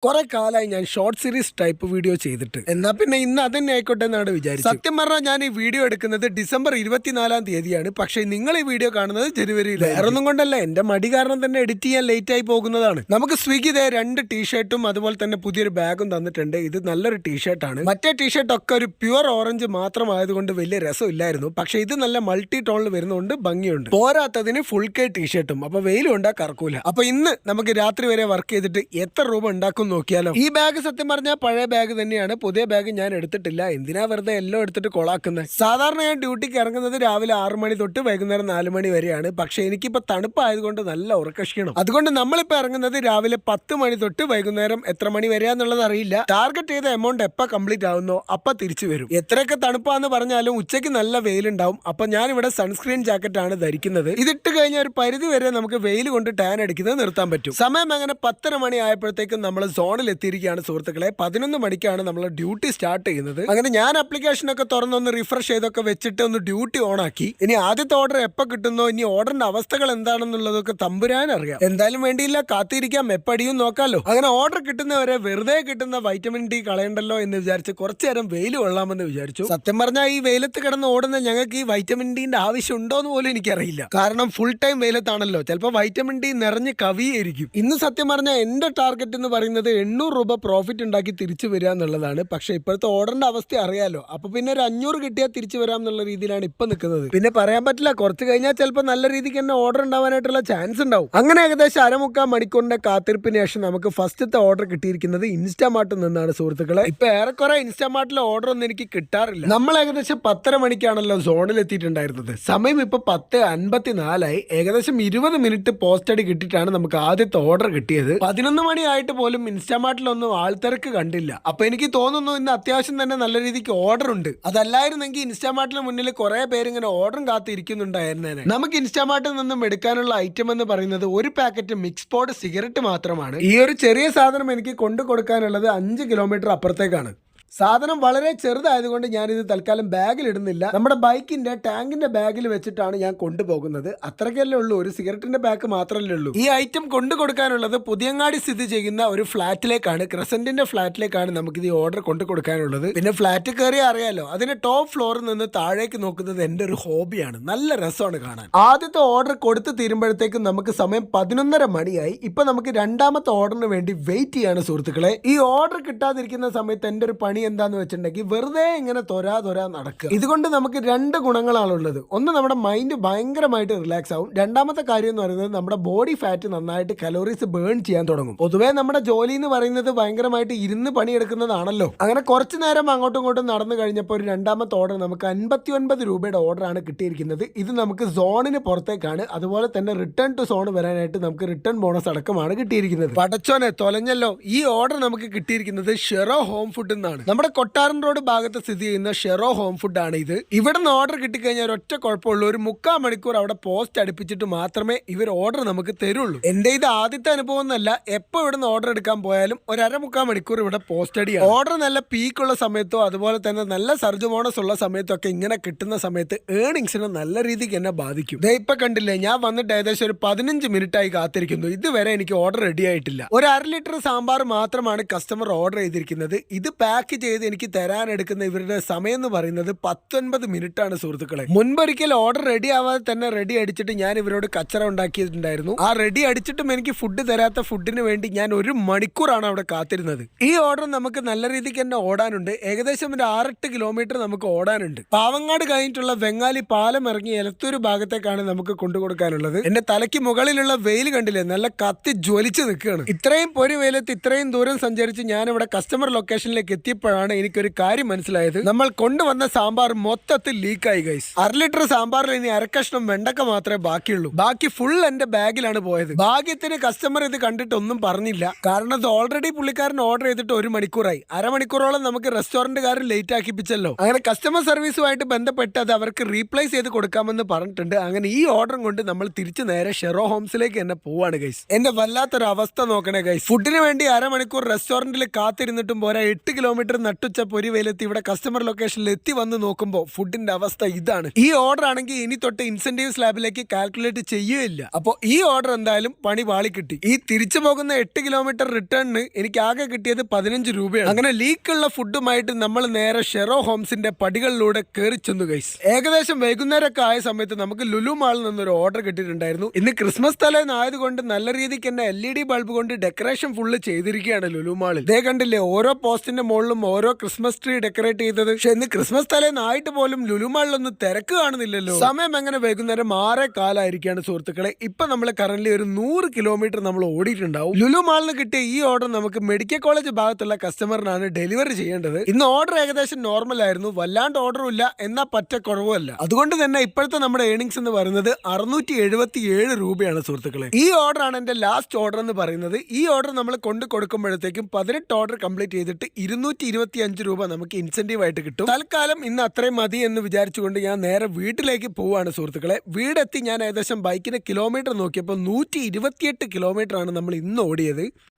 കുറെ കാലമായി ഞാൻ ഷോർട്ട് സീരീസ് ടൈപ്പ് വീഡിയോ ചെയ്തിട്ട് എന്നാ പിന്നെ ഇന്ന് അതന്നെ ആയിക്കോട്ടെ എന്നാണ് വിചാരിച്ചത്. സത്യം പറഞ്ഞാൽ ഞാൻ ഈ വീഡിയോ എടുക്കുന്നത് ഡിസംബർ 24 തീയതിയാണ്. പക്ഷേ നിങ്ങൾ ഈ വീഡിയോ കാണുന്നത് ജനുവരിയിൽ. വേറൊന്നും കൊണ്ടല്ല, എന്റെ മടി കാരണം തന്നെ എഡിറ്റ് ചെയ്യാൻ ലേറ്റ് ആയി പോകുന്നതാണ്. നമുക്ക് സ്വിഗ്ഗി 2 ടീഷർട്ടും അതുപോലെ തന്നെ പുതിയൊരു ബാഗും തന്നിട്ടുണ്ട്. ഇത് നല്ലൊരു ടീഷർട്ടാണ്. മറ്റേ ടീഷർട്ട് ഒക്കെ ഒരു പ്യുവർ ഓറഞ്ച് മാത്രമായതുകൊണ്ട് വലിയ രസമില്ലായിരുന്നു. പക്ഷെ ഇത് നല്ല മൾട്ടി ടോണിൽ വരുന്നതുകൊണ്ട് ഭംഗിയുണ്ട്. പോരാത്തതിന് ഫുൾ കെ ടീഷർട്ടും. അപ്പൊ വെയിലും ഉണ്ടാ കറക്കൂല. അപ്പൊ ഇന്ന് നമുക്ക് രാത്രി വരെ വർക്ക് ചെയ്തിട്ട് എത്ര രൂപ ഉണ്ടാക്കും നോക്കിയാലോ. ഈ ബാഗ് സത്യം പറഞ്ഞാൽ പഴയ ബാഗ് തന്നെയാണ്. പുതിയ ബാഗ് ഞാൻ എടുത്തിട്ടില്ല. എന്തിനാ വെറുതെ എല്ലാം എടുത്തിട്ട് കൊളാക്കുന്നത്. സാധാരണ ഞാൻ ഡ്യൂട്ടിക്ക് ഇറങ്ങുന്നത് രാവിലെ 6 മണി തൊട്ട് വൈകുന്നേരം 4 മണി വരെയാണ്. പക്ഷെ എനിക്കിപ്പോ തണുപ്പായതുകൊണ്ട് നല്ല ഉറക്കക്ഷീണം. അതുകൊണ്ട് നമ്മളിപ്പോ ഇറങ്ങുന്നത് രാവിലെ 10 മണി തൊട്ട് വൈകുന്നേരം എത്ര മണി വരെയാന്നുള്ളത് അറിയില്ല. ടാർഗറ്റ് ചെയ്ത എമൗണ്ട് എപ്പ കംപ്ലീറ്റ് ആവുന്നോ അപ്പൊ തിരിച്ചു വരും. എത്രയൊക്കെ തണുപ്പാന്ന് പറഞ്ഞാലും ഉച്ചയ്ക്ക് നല്ല വെയിലുണ്ടാവും. അപ്പൊ ഞാൻ ഇവിടെ സൺസ്ക്രീൻ ജാക്കറ്റ് ആണ് ധരിക്കുന്നത്. ഇതിട്ട് കഴിഞ്ഞ ഒരു പരിധി വരെ നമുക്ക് വെയിൽ കൊണ്ട് ടാൻ അടിക്കുന്നത് നിർത്താൻ പറ്റും. സമയം അങ്ങനെ 10 മണി ആയപ്പോഴത്തേക്കും നമ്മൾ സോണിൽ എത്തിയിരിക്കുകയാണ് സുഹൃത്തുക്കളെ. 11 മണിക്കാണ് നമ്മൾ ഡ്യൂട്ടി സ്റ്റാർട്ട് ചെയ്യുന്നത്. അങ്ങനെ ഞാൻ ആപ്ലിക്കേഷൻ ഒക്കെ തുറന്നൊന്ന് റിഫ്രഷ് ചെയ്തൊക്കെ വെച്ചിട്ട് ഒന്ന് ഡ്യൂട്ടി ഓൺ ആക്കി. ഇനി ആദ്യത്തെ ഓർഡർ എപ്പോൾ കിട്ടുന്നോ, ഇനി ഓർഡറിന്റെ അവസ്ഥകൾ എന്താണെന്നുള്ളതൊക്കെ തമ്പുരാൻ അറിയാം. എന്തായാലും വേണ്ടിയില്ല, കാത്തിരിക്കാം, എപ്പടിയും നോക്കാലോ. അങ്ങനെ ഓർഡർ കിട്ടുന്നവരെ വെറുതെ കിട്ടുന്ന വൈറ്റമിൻ ഡി കളയണ്ടല്ലോ എന്ന് വിചാരിച്ച് കുറച്ചു നേരം വെയിൽ കൊള്ളാമെന്ന് വിചാരിച്ചു. സത്യം പറഞ്ഞാൽ ഈ വെയിലത്ത് കിടന്ന് ഓടുന്ന ഞങ്ങൾക്ക് ഈ വൈറ്റമിൻ ഡിന്റെ ആവശ്യം ഉണ്ടോ എന്ന് പോലും എനിക്കറിയില്ല. കാരണം ഫുൾ ടൈം വെയിലത്താണല്ലോ. ചിലപ്പോൾ വൈറ്റമിൻ ഡി നിറഞ്ഞ് കവിയായിരിക്കും. ഇന്ന് സത്യം പറഞ്ഞാൽ എന്റെ ടാർഗറ്റ് എന്ന് പറയുന്നത് 800 രൂപ പ്രോഫിറ്റ് ഉണ്ടാക്കി തിരിച്ചു വരിക എന്നുള്ളതാണ്. പക്ഷെ ഇപ്പോഴത്തെ ഓർഡറിന്റെ അവസ്ഥ അറിയാലോ. അപ്പൊ പിന്നെ ഒരു 500 കിട്ടിയാൽ തിരിച്ചു വരാം എന്നുള്ള രീതിയിലാണ് ഇപ്പൊ നിൽക്കുന്നത്. പിന്നെ പറയാൻ പറ്റില്ല, കുറച്ച് കഴിഞ്ഞാൽ ചിലപ്പോൾ നല്ല രീതിക്ക് തന്നെ ഓർഡർ ഉണ്ടാവാനായിട്ടുള്ള ചാൻസ് ഉണ്ടാവും. അങ്ങനെ ഏകദേശം 1/4 മണിക്കൂറിന്റെ കാത്തിരിപ്പിന് ശേഷം നമുക്ക് ഫസ്റ്റത്തെ ഓർഡർ കിട്ടിയിരിക്കുന്നത് ഇൻസ്റ്റാമാർട്ടിൽ നിന്നാണ് സുഹൃത്തുക്കളെ. ഇപ്പൊ ഏറെക്കുറെ ഇൻസ്റ്റാമാർട്ടിലെ ഓർഡർ ഒന്നും എനിക്ക് കിട്ടാറില്ല. നമ്മൾ ഏകദേശം 10:30 മണിക്കാണല്ലോ സോണിൽ എത്തിയിട്ടുണ്ടായിരുന്നത്. സമയം ഇപ്പൊ 10:54 ഏകദേശം 20 മിനിറ്റ് പോസ്റ്റ് അടി കിട്ടിയിട്ടാണ് നമുക്ക് ആദ്യത്തെ ഓർഡർ കിട്ടിയത്. 11 മണിയായിട്ട് പോലും ഇൻസ്റ്റാമാർട്ടിലൊന്നും ആൾത്തിരക്ക് കണ്ടില്ല. അപ്പൊ എനിക്ക് തോന്നുന്നു ഇന്ന് അത്യാവശ്യം തന്നെ നല്ല രീതിക്ക് ഓർഡർ ഉണ്ട്. അതല്ലായിരുന്നെങ്കിൽ ഇൻസ്റ്റാമാർട്ടിന് മുന്നിൽ കുറെ പേര് ഇങ്ങനെ ഓർഡറും കാത്തിരിക്കുന്നുണ്ടായിരുന്നേനെ. നമുക്ക് ഇൻസ്റ്റാമാർട്ടിൽ നിന്നും എടുക്കാനുള്ള ഐറ്റം എന്ന് പറയുന്നത് ഒരു പാക്കറ്റ് മിക്സ് പോഡ് സിഗരറ്റ് മാത്രമാണ്. ഈ ഒരു ചെറിയ സാധനം എനിക്ക് കൊണ്ടു കൊടുക്കാനുള്ളത് 5 കിലോമീറ്റർ അപ്പുറത്തേക്കാണ്. സാധനം വളരെ ചെറുതായതുകൊണ്ട് ഞാനിത് തൽക്കാലം ബാഗിൽ ഇടുന്നില്ല. നമ്മുടെ ബൈക്കിന്റെ ടാങ്കിന്റെ ബാഗിൽ വെച്ചിട്ടാണ് ഞാൻ കൊണ്ടുപോകുന്നത്. അത്രയ്ക്കല്ലേ ഉള്ളൂ, ഒരു സിഗരറ്റിന്റെ പാക്ക് മാത്രമല്ലേ ഉള്ളൂ. ഈ ഐറ്റം കൊണ്ടു കൊടുക്കാനുള്ളത് പുതിയങ്ങാടി സ്ഥിതി ചെയ്യുന്ന ഒരു ഫ്ലാറ്റിലേക്കാണ്, ക്രസന്റിന്റെ ഫ്ലാറ്റിലേക്കാണ് നമുക്ക് ഈ ഓർഡർ കൊണ്ടു കൊടുക്കാനുള്ളത്. പിന്നെ ഫ്ലാറ്റ് കയറി അറിയാലോ, അതിന്റെ ടോപ്പ് ഫ്ലോറിൽ നിന്ന് താഴേക്ക് നോക്കുന്നത് എന്റെ ഒരു ഹോബിയാണ്. നല്ല രസമാണ് കാണാൻ. ആദ്യത്തെ ഓർഡർ കൊടുത്തു തീരുമ്പോഴത്തേക്കും നമുക്ക് സമയം 11:30 മണിയായി. ഇപ്പൊ നമുക്ക് രണ്ടാമത്തെ ഓർഡറിന് വേണ്ടി വെയിറ്റ് ചെയ്യാണ് സുഹൃത്തുക്കളെ. ഈ ഓർഡർ കിട്ടാതിരിക്കുന്ന സമയത്ത് എന്റെ ഒരു പണി എന്താന്ന് വെച്ചിട്ടുണ്ടെങ്കിൽ വെറുതെ ഇങ്ങനെ തൊരാ നടക്കുക. ഇതുകൊണ്ട് നമുക്ക് 2 ഗുണങ്ങളാണുള്ളത്. ഒന്ന്, നമ്മുടെ മൈൻഡ് ഭയങ്കരമായിട്ട് റിലാക്സ് ആവും. രണ്ടാമത്തെ കാര്യം എന്ന് പറയുന്നത് നമ്മുടെ ബോഡി ഫാറ്റ് നന്നായിട്ട് കലോറീസ് ബേൺ ചെയ്യാൻ തുടങ്ങും. പൊതുവേ നമ്മുടെ ജോലി എന്ന് പറയുന്നത് ഭയങ്കരമായിട്ട് ഇരുന്ന് പണിയെടുക്കുന്നതാണല്ലോ. അങ്ങനെ കുറച്ചു നേരം അങ്ങോട്ടും ഇങ്ങോട്ടും നടന്നു കഴിഞ്ഞപ്പോൾ ഒരു രണ്ടാമത്തെ ഓർഡർ നമുക്ക് 59 രൂപയുടെ ഓർഡറാണ് കിട്ടിയിരിക്കുന്നത്. ഇത് നമുക്ക് സോണിന് പുറത്തേക്കാണ്. അതുപോലെ തന്നെ റിട്ടേൺ ടു സോൺ വരാനായിട്ട് നമുക്ക് റിട്ടേൺ ബോണസ് അടക്കമാണ് കിട്ടിയിരിക്കുന്നത്. പടച്ചോനെ തൊലഞ്ഞല്ലോ. ഈ ഓർഡർ നമുക്ക് കിട്ടിയിരിക്കുന്നത് ഷെറോ ഹോം ഫുഡ് എന്നാണ്. നമ്മുടെ കൊട്ടാരൻ റോഡ് ഭാഗത്ത് സ്ഥിതി ചെയ്യുന്ന ഷെറോ ഹോം ഫുഡ് ആണ് ഇത്. ഇവിടെ നിന്ന് ഓർഡർ കിട്ടിക്കഴിഞ്ഞാൽ ഒരൊറ്റ കുഴപ്പമുള്ളൂ, ഒരു 3/4 മണിക്കൂർ അവിടെ പോസ്റ്റ് അടുപ്പിച്ചിട്ട് മാത്രമേ ഇവർ ഓർഡർ നമുക്ക് തരുള്ളൂ. എന്റെ ഇത് ആദ്യത്തെ അനുഭവം എന്നല്ല, എപ്പോൾ ഇവിടെ നിന്ന് ഓർഡർ എടുക്കാൻ പോയാലും ഒരു 1/4 മണിക്കൂർ ഇവിടെ പോസ്റ്റ് അടിയാണ്. ഓർഡർ നല്ല പീക്കുള്ള സമയത്തോ അതുപോലെ തന്നെ നല്ല സർജ് ബോണസ് ഉള്ള സമയത്തോ ഒക്കെ ഇങ്ങനെ കിട്ടുന്ന സമയത്ത് ഏർണിങ്സിനെ നല്ല രീതിക്ക് എന്നെ ബാധിക്കും. ഇപ്പൊ കണ്ടില്ലേ, ഞാൻ വന്നിട്ട് ഏകദേശം ഒരു 15 മിനിറ്റ് ആയി കാത്തിരിക്കുന്നു. ഇതുവരെ എനിക്ക് ഓർഡർ റെഡി ആയിട്ടില്ല. ഒരു 1/2 ലിറ്റർ സാമ്പാർ മാത്രമാണ് കസ്റ്റമർ ഓർഡർ ചെയ്തിരിക്കുന്നത്. ഇത് പാക്ക് ചെയ്ത് എനിക്ക് തരാൻ എടുക്കുന്ന ഇവരുടെ സമയം എന്ന് പറയുന്നത് 19 മിനിറ്റ് ആണ് സുഹൃത്തുക്കളെ. മുൻപൊരിക്കൽ ഓർഡർ റെഡി ആവാതെ തന്നെ റെഡി അടിച്ചിട്ട് ഞാൻ ഇവരോട് കച്ചറ ഉണ്ടാക്കിയിട്ടുണ്ടായിരുന്നു. ആ റെഡി അടിച്ചിട്ടും എനിക്ക് ഫുഡ് തരാത്ത ഫുഡിന് വേണ്ടി ഞാൻ 1 മണിക്കൂറാണ് അവിടെ കാത്തിരുന്നത്. ഈ ഓർഡർ നമുക്ക് നല്ല രീതിക്ക് തന്നെ ഓടാനുണ്ട്. ഏകദേശം ഒരു 6-8 കിലോമീറ്റർ നമുക്ക് ഓടാനുണ്ട്. പാവങ്ങാട് കഴിഞ്ഞിട്ടുള്ള വെങ്ങാലി പാലം ഇറങ്ങി എലത്തൂർ ഭാഗത്തേക്കാണ് നമുക്ക് കൊണ്ടുകൊടുക്കാനുള്ളത്. എന്റെ തലയ്ക്ക് മുകളിലുള്ള വെയിൽ കണ്ടില്ലേ, നല്ല കത്തി ജ്വലിച്ച് നിൽക്കുകയാണ്. ഇത്രയും പൊരി വെയിലത്ത് ഇത്രയും ദൂരം സഞ്ചരിച്ച് ഞാൻ ഇവിടെ കസ്റ്റമർ ലൊക്കേഷനിലേക്ക് എത്തിയപ്പോഴാണ് എനിക്കൊരു കാര്യം മനസ്സിലായത്. നമ്മൾ കൊണ്ടുവന്ന സാമ്പാർ മൊത്തത്തിൽ ലീക്കായി ഗൈസ്. 1/2 ലിറ്റർ സാമ്പാറിൽ ഇനി 1/2 കഷ്ണം വെണ്ടക്ക മാത്രമേ ബാക്കിയുള്ളൂ. ബാക്കി ഫുൾ എന്റെ ബാഗിലാണ് പോയത്. ഭാഗ്യത്തിന് കസ്റ്റമർ ഇത് കണ്ടിട്ട് ഒന്നും പറഞ്ഞില്ല. കാരണം ഇത് ഓൾറെഡി പുള്ളിക്കാരൻ ഓർഡർ ചെയ്തിട്ട് 1 മണിക്കൂറായി. 1/2 മണിക്കൂറോളം നമുക്ക് റെസ്റ്റോറന്റുകാരൻ ലേറ്റ് ആക്കിപ്പിച്ചല്ലോ. അങ്ങനെ കസ്റ്റമർ സർവീസുമായിട്ട് ബന്ധപ്പെട്ട് അത് അവർക്ക് റീപ്ലേസ് ചെയ്ത് കൊടുക്കാമെന്ന് പറഞ്ഞിട്ടുണ്ട്. അങ്ങനെ ഈ ഓർഡറും കൊണ്ട് നമ്മൾ തിരിച്ചു നേരെ ഷെറോ ഹോംസിലേക്ക് തന്നെ പോവാണ് ഗൈസ്. എന്റെ വല്ലാത്തൊരു അവസ്ഥ നോക്കണേ ഗൈസ്. ഫുഡിന് വേണ്ടി 1/2 മണിക്കൂർ റെസ്റ്റോറന്റിൽ കാത്തിരുന്നിട്ടും പോരാ 8 കിലോമീറ്റർ നട്ടുച്ച പൊരി വെയിലെത്തി ഇവിടെ കസ്റ്റമർ ലൊക്കേഷനിൽ എത്തി വന്ന് നോക്കുമ്പോൾ ഫുഡിന്റെ അവസ്ഥ ഇതാണ്. ഈ ഓർഡർ ആണെങ്കിൽ ഇനി തൊട്ട് ഇൻസെന്റീവ് സ്ലാബിലേക്ക് കാൽക്കുലേറ്റ് ചെയ്യുകയില്ല. അപ്പോൾ ഈ ഓർഡർ എന്തായാലും പണി വാളി കിട്ടി. ഈ തിരിച്ചു പോകുന്ന 8 കിലോമീറ്റർ റിട്ടേണിന് എനിക്ക് ആകെ കിട്ടിയത് 15 രൂപയാണ്. അങ്ങനെ ലീക്കുള്ള ഫുഡുമായിട്ട് നമ്മൾ നേരെ ഷെറോ ഹോംസിന്റെ പടികളിലൂടെ കയറി ചെന്നു ഗൈസ്. ഏകദേശം വൈകുന്നേരമൊക്കെ ആയ സമയത്ത് നമുക്ക് ലുലു മാളിൽ നിന്നൊരു ഓർഡർ കിട്ടിയിട്ടുണ്ടായിരുന്നു. ഇന്ന് ക്രിസ്മസ് തലേന്നായതുകൊണ്ട് നല്ല രീതിക്ക് തന്നെ LED ബൾബ് കൊണ്ട് ഡെക്കറേഷൻ ഫുള്ള് ചെയ്തിരിക്കുകയാണ് ലുലു മാളിൽ. ഇതേ കണ്ടില്ലേ, ഓരോ പോസ്റ്റിന്റെ മുകളിലും ഓരോ ക്രിസ്മസ് ട്രീ ഡെക്കറേറ്റ് ചെയ്തത്. പക്ഷെ ഇന്ന് ക്രിസ്മസ് തലേന്നായിട്ട് പോലും ലുലു മാളിലൊന്നും തിരക്ക് കാണുന്നില്ലല്ലോ. സമയം എങ്ങനെ വൈകുന്നേരം 6:15 സുഹൃത്തുക്കളെ. ഇപ്പൊ നമ്മൾ കറന്റ് ഒരു 100 കിലോമീറ്റർ നമ്മൾ ഓടിയിട്ടുണ്ടാവും. ലുലു മാളിന് കിട്ടിയ ഈ ഓർഡർ നമുക്ക് മെഡിക്കൽ കോളേജ് ഭാഗത്തുള്ള കസ്റ്റമറിനാണ് ഡെലിവറി ചെയ്യേണ്ടത്. ഇന്ന് ഓർഡർ ഏകദേശം നോർമൽ ആയിരുന്നു, വല്ലാണ്ട് ഓർഡറും ഇല്ല എന്നാൽ പറ്റ കുറവുമല്ല. അതുകൊണ്ട് തന്നെ ഇപ്പോഴത്തെ നമ്മുടെ ഏണിങ്സ് എന്ന് പറയുന്നത് 677 രൂപയാണ് സുഹൃത്തുക്കളെ. ഈ ഓർഡർ ആണ് എന്റെ ലാസ്റ്റ് ഓർഡർ എന്ന് പറയുന്നത്. ഈ ഓർഡർ നമ്മൾ കൊണ്ട് കൊടുക്കുമ്പോഴത്തേക്കും 18 ഓർഡർ കംപ്ലീറ്റ് ചെയ്തിട്ട് 225 രൂപ നമുക്ക് ഇൻസെന്റീവ് ആയിട്ട് കിട്ടും. തൽക്കാലം ഇന്ന് അത്രയും മതി എന്ന് വിചാരിച്ചുകൊണ്ട് ഞാൻ നേരെ വീട്ടിലേക്ക് പോവാണ് സുഹൃത്തുക്കളെ. വീടെത്തി ഞാൻ ഏകദേശം ബൈക്കിന്റെ കിലോമീറ്റർ നോക്കിയപ്പോൾ 128 കിലോമീറ്റർ ആണ് നമ്മൾ ഇന്ന് ഓടിയത്.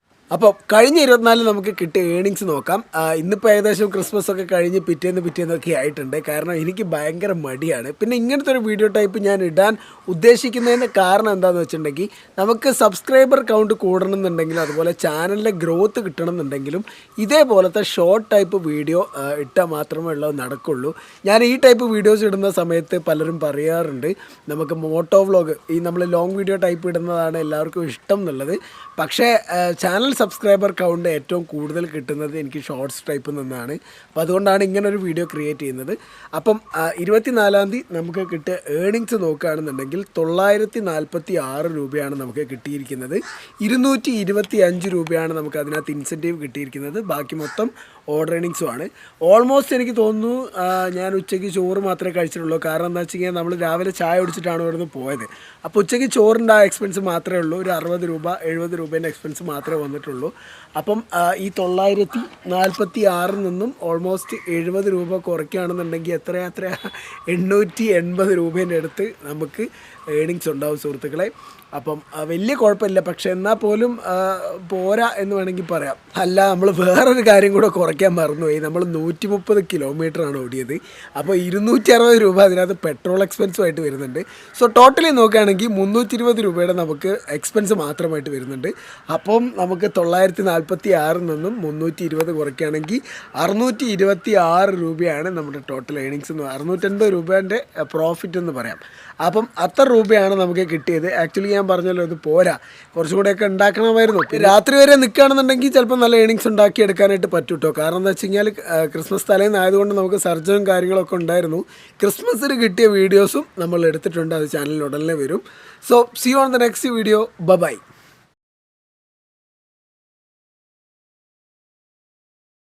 അപ്പോൾ കഴിഞ്ഞ 24 നമുക്ക് കിട്ടിയ ഏണിങ്സ് നോക്കാം. ഇന്നിപ്പോൾ ഏകദേശം ക്രിസ്മസ് ഒക്കെ കഴിഞ്ഞ് പിറ്റേന്നൊക്കെ ആയിട്ടുണ്ട്. കാരണം എനിക്ക് ഭയങ്കര മടിയാണ്. പിന്നെ ഇങ്ങനത്തെ ഒരു വീഡിയോ ടൈപ്പ് ഞാൻ ഇടാൻ ഉദ്ദേശിക്കുന്നതിൻ്റെ കാരണം എന്താണെന്ന് വെച്ചിട്ടുണ്ടെങ്കിൽ നമുക്ക് സബ്സ്ക്രൈബർ കൗണ്ട് കൂടണമെന്നുണ്ടെങ്കിലും അതുപോലെ ചാനലിലെ ഗ്രോത്ത് കിട്ടണമെന്നുണ്ടെങ്കിലും ഇതേപോലത്തെ ഷോർട്ട് ടൈപ്പ് വീഡിയോ ഇട്ടാൽ മാത്രമേ ഉള്ളത് നടക്കുള്ളൂ. ഞാൻ ഈ ടൈപ്പ് വീഡിയോസ് ഇടുന്ന സമയത്ത് പലരും പറയാറുണ്ട് നമുക്ക് മോട്ടോ വ്ലോഗ്, ഈ നമ്മൾ ലോങ് വീഡിയോ ടൈപ്പ് ഇടുന്നതാണ് എല്ലാവർക്കും ഇഷ്ടം എന്നുള്ളത്. പക്ഷേ ചാനൽ സബ്സ്ക്രൈബർ കൗണ്ട് ഏറ്റവും കൂടുതൽ കിട്ടുന്നത് എനിക്ക് ഷോർട്സ് ടൈപ്പിൽ നിന്നാണ്. അപ്പോൾ അതുകൊണ്ടാണ് ഇങ്ങനൊരു വീഡിയോ ക്രിയേറ്റ് ചെയ്യുന്നത്. അപ്പം 24-ാം തീയതി നമുക്ക് കിട്ടിയ ഏണിങ്സ് നോക്കുകയാണെന്നുണ്ടെങ്കിൽ 946 രൂപയാണ് നമുക്ക് കിട്ടിയിരിക്കുന്നത്. 225 രൂപയാണ് നമുക്ക് അതിനകത്ത് ഇൻസെൻറ്റീവ് കിട്ടിയിരിക്കുന്നത്. ബാക്കി മൊത്തം ഓർഡർ ഏണിങ്സുമാണ്. ഓൾമോസ്റ്റ് എനിക്ക് തോന്നുന്നു ഞാൻ ഉച്ചയ്ക്ക് ചോറ് മാത്രമേ കഴിച്ചിട്ടുള്ളൂ. കാരണം എന്താ വെച്ച് കഴിഞ്ഞാൽ നമ്മൾ രാവിലെ ചായ കുടിച്ചിട്ടാണ് ഇവിടുന്ന് പോയത്. അപ്പോൾ ഉച്ചയ്ക്ക് ചോറിൻ്റെ ആ എക്സ്പെൻസ് മാത്രമേ ഉള്ളൂ. ഒരു 60 രൂപ 70 രൂപേൻ്റെ എക്സ്പെൻസ് മാത്രമേ വന്നിട്ടുള്ളൂ. അപ്പം ഈ 946 നിന്നും ഓൾമോസ്റ്റ് 70 രൂപ കുറയ്ക്കുകയാണെന്നുണ്ടെങ്കിൽ എത്രയാ 880 രൂപേൻ്റെ അടുത്ത് നമുക്ക് ഏണിങ്സ് ഉണ്ടാവും സുഹൃത്തുക്കളെ. അപ്പം വലിയ കുഴപ്പമില്ല. പക്ഷെ എന്നാൽ പോലും പോരാ എന്ന് വേണമെങ്കിൽ പറയാം. അല്ല, നമ്മൾ വേറൊരു കാര്യം കൂടെ കുറയ്ക്കാൻ മറന്നുപോയി. നമ്മൾ 130 കിലോമീറ്ററാണ് ഓടിയത്. അപ്പോൾ 260 രൂപ അതിനകത്ത് പെട്രോൾ എക്സ്പെൻസുമായിട്ട് വരുന്നുണ്ട്. സോ ടോട്ടലി നോക്കുകയാണെങ്കിൽ 320 രൂപയുടെ നമുക്ക് എക്സ്പെൻസ് മാത്രമായിട്ട് വരുന്നുണ്ട്. അപ്പം നമുക്ക് 946 നിന്നും 320 കുറയ്ക്കുകയാണെങ്കിൽ 626 രൂപയാണ് നമ്മുടെ ടോട്ടൽ ഏണിങ്സ് എന്ന്. 680 രൂപേൻ്റെ പ്രോഫിറ്റ് എന്ന് പറയാം. അപ്പം അത്ര രൂപയാണ് നമുക്ക് കിട്ടിയത്. ആക്ച്വലി ഞാൻ പറഞ്ഞല്ലോ ഇത് പോരാ, കുറച്ചും കൂടെയൊക്കെ ഉണ്ടാക്കണമായിരുന്നു. രാത്രി വരെ നിൽക്കുകയാണെന്നുണ്ടെങ്കിൽ ചിലപ്പോൾ നല്ല ഏണിങ്സ് ഉണ്ടാക്കിയെടുക്കാനായിട്ട് പറ്റും കേട്ടോ. കാരണം എന്താ വെച്ച് കഴിഞ്ഞാൽ ക്രിസ്മസ് തലേന്നായതുകൊണ്ട് നമുക്ക് സർജനും കാര്യങ്ങളൊക്കെ ഉണ്ടായിരുന്നു. ക്രിസ്മസിന് കിട്ടിയ വീഡിയോസും നമ്മൾ എടുത്തിട്ടുണ്ട്. അത് ചാനലിൽ ഉടനെ വരും. So see on the next video. By.